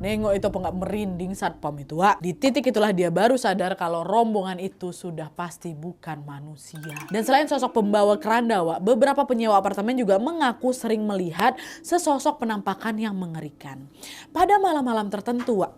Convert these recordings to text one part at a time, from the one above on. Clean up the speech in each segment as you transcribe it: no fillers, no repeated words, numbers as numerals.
Nengok itu apa nggak merinding satpam itu, Wak. Di titik itulah dia baru sadar kalau rombongan itu sudah pasti bukan manusia. Dan selain sosok pembawa keranda, Wak, beberapa penyewa apartemen juga mengaku sering melihat sesosok penampakan yang mengerikan. Pada malam-malam tertentu, Wak.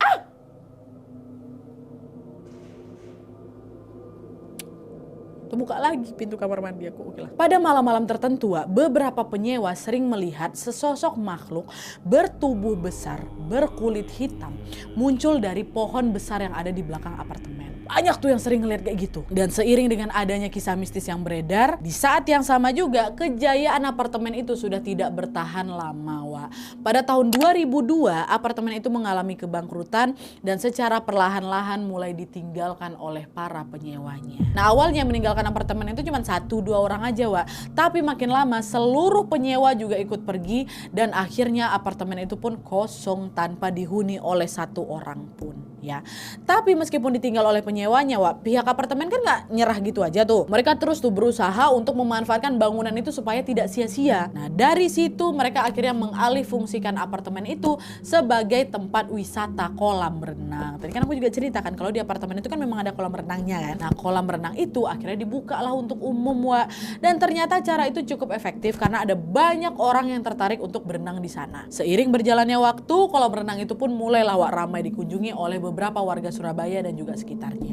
Terbuka lagi pintu kamar mandi aku. Oke lah. Pada malam-malam tertentu, beberapa penyewa sering melihat sesosok makhluk bertubuh besar, berkulit hitam, muncul dari pohon besar yang ada di belakang apartemen. Banyak tuh yang sering ngeliat kayak gitu. Dan seiring dengan adanya kisah mistis yang beredar, di saat yang sama juga kejayaan apartemen itu sudah tidak bertahan lama, Wak. Pada tahun 2002, apartemen itu mengalami kebangkrutan dan secara perlahan-lahan mulai ditinggalkan oleh para penyewanya. Nah, awalnya meninggalkan apartemen itu cuma 1-2 orang aja, Wak. Tapi makin lama seluruh penyewa juga ikut pergi dan akhirnya apartemen itu pun kosong tanpa dihuni oleh 1 orang pun, ya. Tapi meskipun ditinggal oleh penyewanya, Wak, pihak apartemen kan nggak nyerah gitu aja tuh. Mereka terus tuh berusaha untuk memanfaatkan bangunan itu supaya tidak sia-sia. Nah, dari situ mereka akhirnya mengalihfungsikan apartemen itu sebagai tempat wisata kolam renang. Tadi kan aku juga ceritakan kalau di apartemen itu kan memang ada kolam renangnya kan. Nah, kolam renang itu akhirnya dibuka lah untuk umum, Wak. Dan ternyata cara itu cukup efektif karena ada banyak orang yang tertarik untuk berenang di sana. Seiring berjalannya waktu, kolam renang itu pun mulailah, Wak, ramai dikunjungi oleh beberapa warga Surabaya dan juga sekitarnya.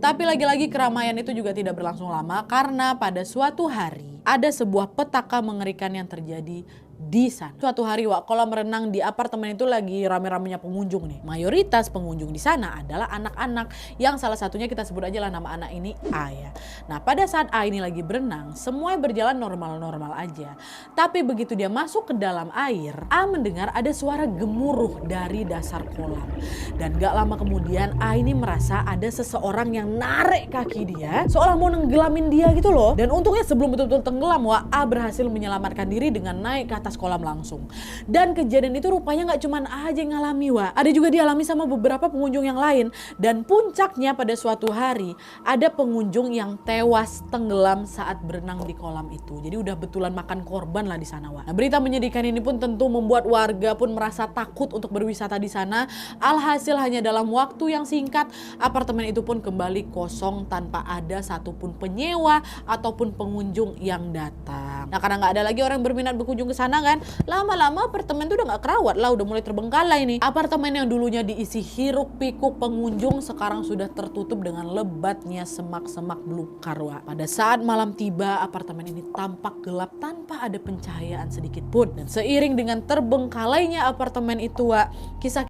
Tapi lagi-lagi keramaian itu juga tidak berlangsung lama karena pada suatu hari ada sebuah petaka mengerikan yang terjadi di sana. Suatu hari, Wak, kolam renang di apartemen itu lagi rame-ramenya pengunjung nih. Mayoritas pengunjung di sana adalah anak-anak yang salah satunya kita sebut aja lah nama anak ini A, ya. Nah, pada saat A ini lagi berenang, semuanya berjalan normal-normal aja. Tapi begitu dia masuk ke dalam air, A mendengar ada suara gemuruh dari dasar kolam. Dan gak lama kemudian A ini merasa ada seseorang yang narik kaki dia seolah mau nenggelamin dia gitu loh. Dan untungnya sebelum betul-betul tenggelam, Wak, A berhasil menyelamatkan diri dengan naik ke atas kolam langsung. Dan kejadian itu rupanya gak cuman A aja yang ngalami, Wak. Ada juga dialami sama beberapa pengunjung yang lain. Dan puncaknya pada suatu hari ada pengunjung yang tewas tenggelam saat berenang di kolam itu. Jadi udah betulan makan korban lah di sana, Wak. Nah, berita menyedihkan ini pun tentu membuat warga pun merasa takut untuk berwisata di sana. Alhasil hanya dalam waktu yang singkat apartemen itu pun kembali kosong tanpa ada satupun penyewa ataupun pengunjung yang datang. Nah, karena nggak ada lagi orang berminat berkunjung ke sana kan, lama-lama apartemen itu udah nggak kerawat lah, udah mulai terbengkalai nih. Apartemen yang dulunya diisi hiruk pikuk pengunjung sekarang sudah tertutup dengan lebatnya semak-semak belukar, Wak. Pada saat malam tiba, apartemen ini tampak gelap tanpa ada pencahayaan sedikit pun. Dan seiring dengan terbengkalainya apartemen itu, Wak, kisah